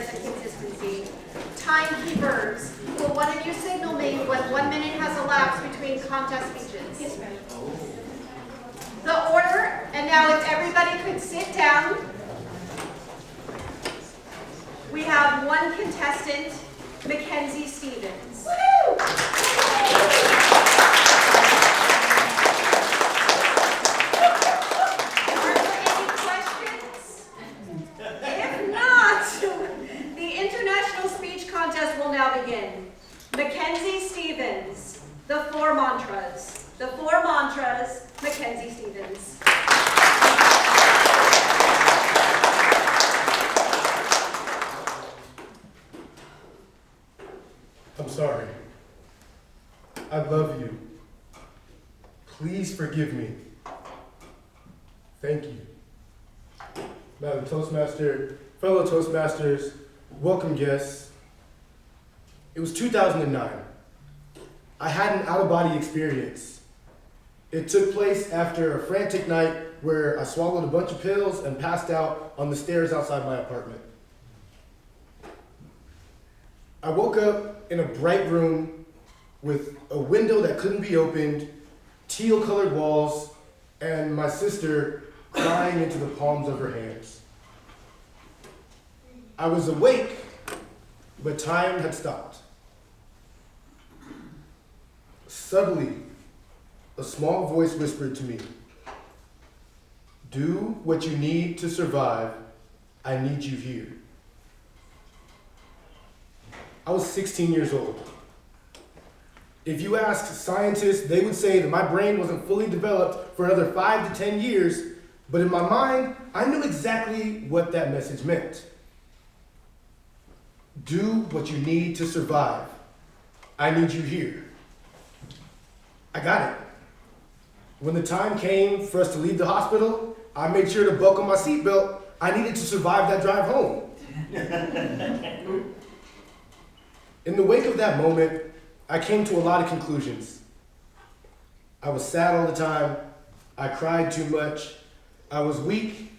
sense of consistency. Timekeepers, will one of you signal me when 1 minute has elapsed between contest speeches? Yes, ma'am. The order, and now if everybody could sit down. We have one contestant, Mackenzie Stevens. Woo! Are there any questions? If not, the International Speech Contest will now begin. Mackenzie Stevens, the four mantras. The four mantras, Mackenzie Stevens. I'm sorry. I love you. Please forgive me. Thank you. Madam Toastmaster, fellow Toastmasters, welcome guests. It was 2009. I had an out-of-body experience. It took place after a frantic night where I swallowed a bunch of pills and passed out on the stairs outside my apartment. I woke up in a bright room with a window that couldn't be opened, teal-colored walls, and my sister crying into the palms of her hands. I was awake, but time had stopped. Suddenly, a small voice whispered to me, "Do what you need to survive. I need you here." I was 16 years old. If you ask scientists, they would say that my brain wasn't fully developed for another 5 to 10 years, but in my mind, I knew exactly what that message meant. Do what you need to survive. I need you here. I got it. When the time came for us to leave the hospital, I made sure to buckle my seatbelt. I needed to survive that drive home. In the wake of that moment, I came to a lot of conclusions. I was sad all the time. I cried too much. I was weak.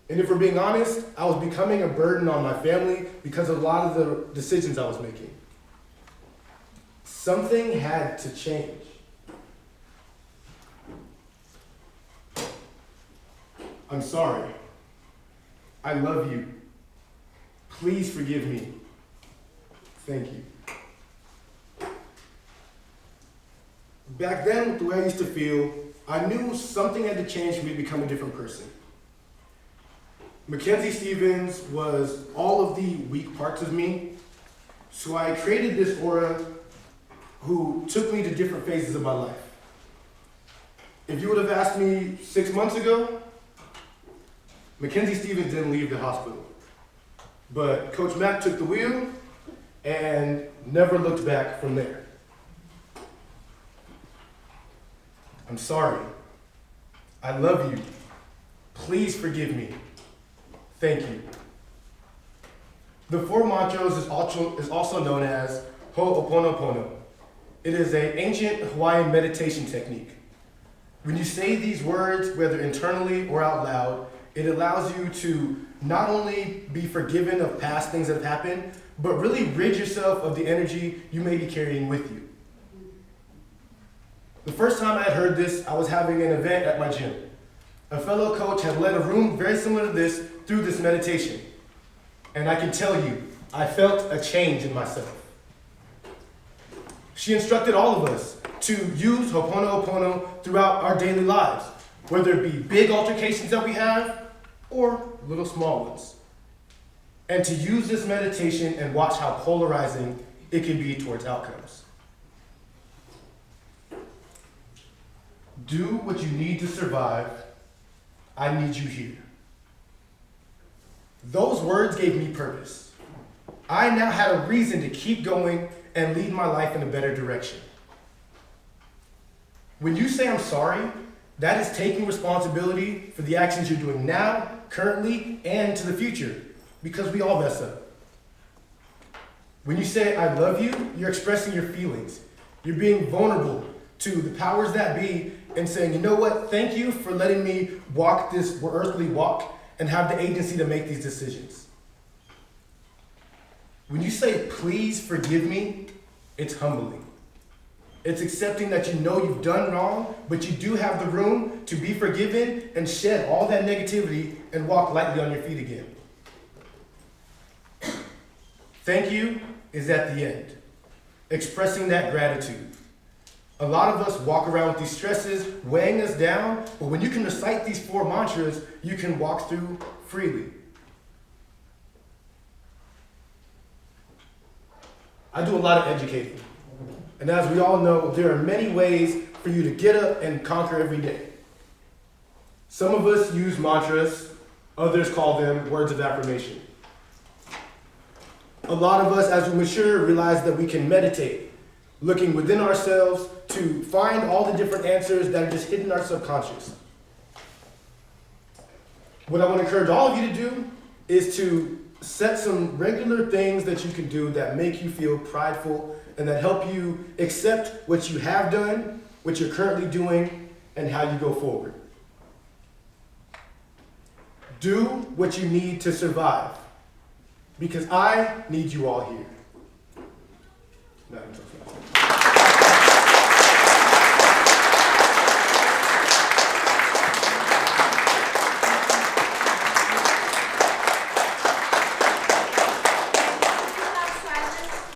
And if we're being honest, I was becoming a burden on my family because of a lot of the decisions I was making. Something had to change. I'm sorry. I love you. Please forgive me. Thank you. Back then, with the way I used to feel, I knew something had to change for me to become a different person. Mackenzie Stevens was all of the weak parts of me, so I created this aura who took me to different phases of my life. If you would have asked me 6 months ago, Mackenzie Stevens didn't leave the hospital, but Coach Mack took the wheel and never looked back from there. I'm sorry. I love you. Please forgive me. Thank you. The four mantras is also known as Ho'oponopono. It is an ancient Hawaiian meditation technique. When you say these words, whether internally or out loud, it allows you to not only be forgiven of past things that have happened, but really rid yourself of the energy you may be carrying with you. The first time I had heard this, I was having an event at my gym. A fellow coach had led a room very similar to this through this meditation. And I can tell you, I felt a change in myself. She instructed all of us to use Ho'oponopono throughout our daily lives, whether it be big altercations that we have or little small ones. And to use this meditation and watch how polarizing it can be towards outcomes. Do what you need to survive. I need you here. Those words gave me purpose. I now had a reason to keep going and lead my life in a better direction. When you say I'm sorry, that is taking responsibility for the actions you're doing now, currently, and to the future, because we all mess up. When you say I love you, you're expressing your feelings. You're being vulnerable to the powers that be and saying, you know what, thank you for letting me walk this earthly walk and have the agency to make these decisions. When you say, please forgive me, it's humbling. It's accepting that you know you've done wrong, but you do have the room to be forgiven and shed all that negativity and walk lightly on your feet again. Thank you is at the end, expressing that gratitude. A lot of us walk around with these stresses weighing us down, but when you can recite these 4 mantras, you can walk through freely. I do a lot of educating. And as we all know, there are many ways for you to get up and conquer every day. Some of us use mantras, others call them words of affirmation. A lot of us, as we mature, realize that we can meditate, looking within ourselves to find all the different answers that are just hidden in our subconscious. What I want to encourage all of you to do is to set some regular things that you can do that make you feel prideful and that help you accept what you have done, what you're currently doing, and how you go forward. Do what you need to survive, because I need you all here. No, I'm joking.